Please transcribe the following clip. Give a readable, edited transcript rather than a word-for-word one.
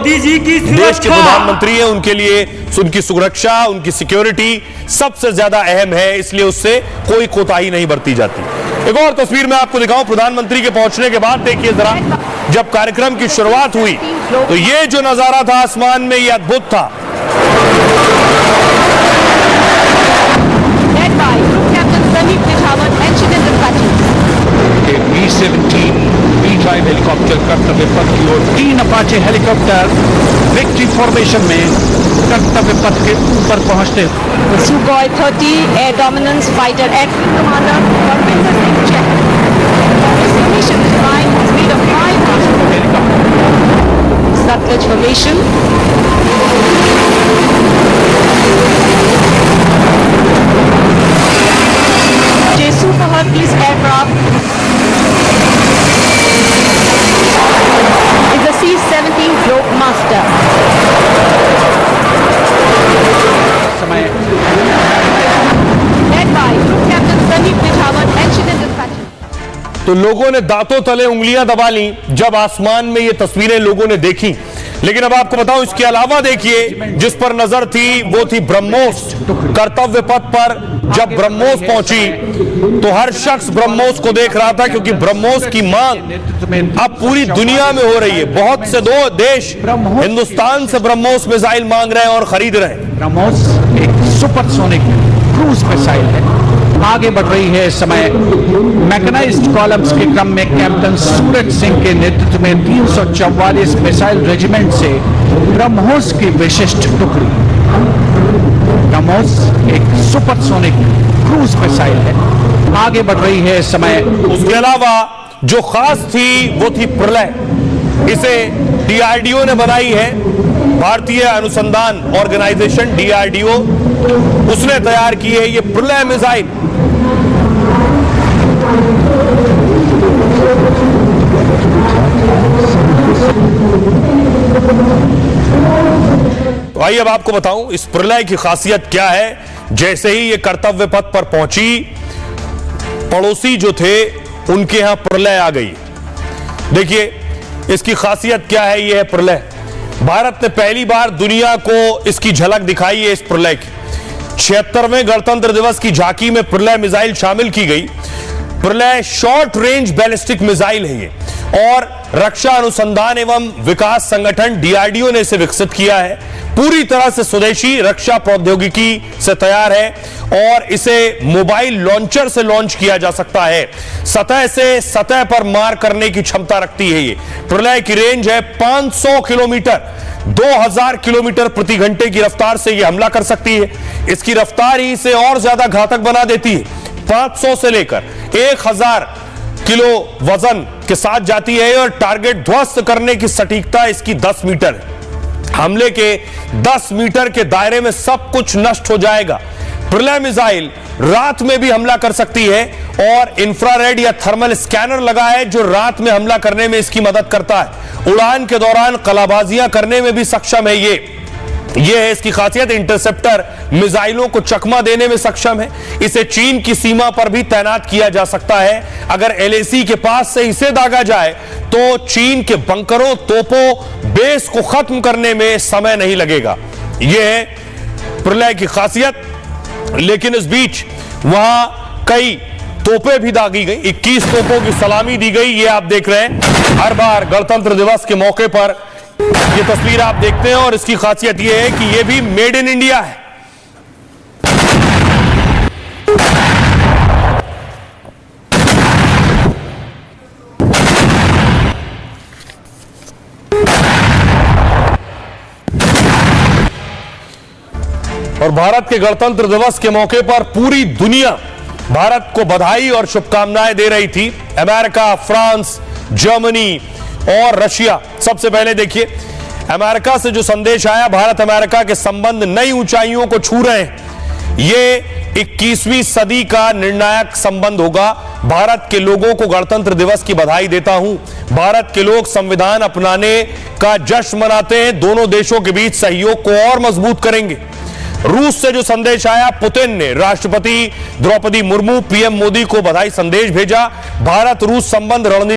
मोदी जी की देश के प्रधानमंत्री हैं, उनके लिए उनकी सुरक्षा, उनकी सिक्योरिटी सबसे ज्यादा अहम है, इसलिए उससे कोई कोताही नहीं बरती जाती। एक और तस्वीर मैं आपको दिखाऊं प्रधानमंत्री के पहुंचने के बाद। देखिए जरा, जब कार्यक्रम की शुरुआत हुई तो ये जो नजारा था आसमान में, ये अद्भुत था। B-17 B-5 हेलीकॉप्टर कर्तव्य पथ की ओर 3 अपाचे हेलीकॉप्टर विक्ट्री फॉर्मेशन में कर्तव्य पथ के ऊपर पहुंचते। Sukhoi 30 Air Dominance Fighter Aircraft Commander Parminder Singh Chehra. This formation design is made of 5 helicopters. Satluj formation. Super Hercules aircraft is the C-17 Globemaster. समय Led by Group Captain Sandeep Pechawat, Engine and Dispatcher. तो लोगों ने दांतों तले उंगलियां दबा ली जब आसमान में ये तस्वीरें लोगों ने देखी। लेकिन अब आपको बताऊं, इसके अलावा देखिए जिस पर नजर थी वो थी ब्रह्मोस। कर्तव्य पथ पर जब ब्रह्मोस पहुंची तो हर शख्स ब्रह्मोस को देख रहा था, क्योंकि ब्रह्मोस की मांग अब पूरी दुनिया में हो रही है। बहुत से दो देश हिंदुस्तान से ब्रह्मोस मिसाइल मांग रहे हैं और खरीद रहे हैं। ब्रह्मोस एक सुपरसोनिक क्रूज मिसाइल है, आगे बढ़ रही है। इस समय मैकेनाइज्ड कॉलम्स के क्रम में कैप्टन सूरज सिंह के नेतृत्व में 344 मिसाइल रेजिमेंट से ब्रह्मोस की विशिष्ट टुकड़ी। ब्रह्मोस एक सुपरसोनिक क्रूज मिसाइल है, आगे बढ़ रही है इस समय। उसके अलावा जो खास थी वो थी प्रलय। इसे डीआरडीओ ने बनाई है, भारतीय अनुसंधान ऑर्गेनाइजेशन डीआरडीओ, उसने तैयार की है ये प्रलय मिसाइल। आइए अब आपको बताऊं इस प्रलय की खासियत क्या है। जैसे ही ये कर्तव्य पथ पर पहुंची, पड़ोसी जो थे उनके यहां प्रलय आ गई। देखिए इसकी खासियत क्या है। यह है प्रलय। भारत ने पहली बार दुनिया को इसकी झलक दिखाई है। इस प्रलय की 76वें गणतंत्र दिवस की झांकी में प्रलय मिसाइल शामिल की गई। प्रलय शॉर्ट रेंज बैलिस्टिक मिसाइल है ये, और रक्षा अनुसंधान एवं विकास संगठन डीआरडीओ ने इसे विकसित किया है। पूरी तरह से स्वदेशी रक्षा प्रौद्योगिकी से तैयार है और इसे मोबाइल लॉन्चर से लॉन्च किया जा सकता है। सतह से सतह पर मार करने की क्षमता रखती है ये। प्रलय की रेंज है 500 किलोमीटर, 2000 किलोमीटर प्रति घंटे की रफ्तार से यह हमला कर सकती है। इसकी रफ्तार ही इसे और ज्यादा घातक बना देती है। 500 से लेकर 1000 किलो वजन के साथ जाती है और टारगेट ध्वस्त करने की सटीकता इसकी 10 मीटर है। हमले के 10 मीटर के दायरे में सब कुछ नष्ट हो जाएगा। प्रलय मिसाइल रात में भी हमला कर सकती है और इंफ्रारेड या थर्मल स्कैनर लगा है जो रात में हमला करने में इसकी मदद करता है। उड़ान के दौरान कलाबाजियां करने में भी सक्षम है ये है इसकी खासियत। इंटरसेप्टर मिसाइलों को चकमा देने में सक्षम है। इसे चीन की सीमा पर भी तैनात किया जा सकता है। अगर एलएसी के पास से इसे दागा जाए तो चीन के बंकरों, तोपों, बेस को खत्म करने में समय नहीं लगेगा। यह है प्रलय की खासियत। लेकिन इस बीच वहां कई तोपें भी दागी गई, 21 तोपों की सलामी दी गई। ये आप देख रहे हैं। हर बार गणतंत्र दिवस के मौके पर ये तस्वीर आप देखते हैं और इसकी खासियत यह है कि यह भी मेड इन इंडिया है। और भारत के गणतंत्र दिवस के मौके पर पूरी दुनिया भारत को बधाई और शुभकामनाएं दे रही थी। अमेरिका, फ्रांस, जर्मनी और रशिया। सबसे पहले देखिए अमेरिका से जो संदेश आया, भारत अमेरिका के संबंध नई ऊंचाइयों को छू रहे हैं। ये 21वीं सदी का निर्णायक संबंध होगा। भारत के लोगों को गणतंत्र दिवस की बधाई देता हूं। भारत के लोग संविधान अपनाने का जश्न मनाते हैं। दोनों देशों के बीच सहयोग को और मजबूत करेंगे। रूस से जो संदेश आया, पुतिन ने राष्ट्रपति द्रौपदी मुर्मू, पीएम मोदी को बधाई संदेश भेजा। भारत रूस संबंध रणनीति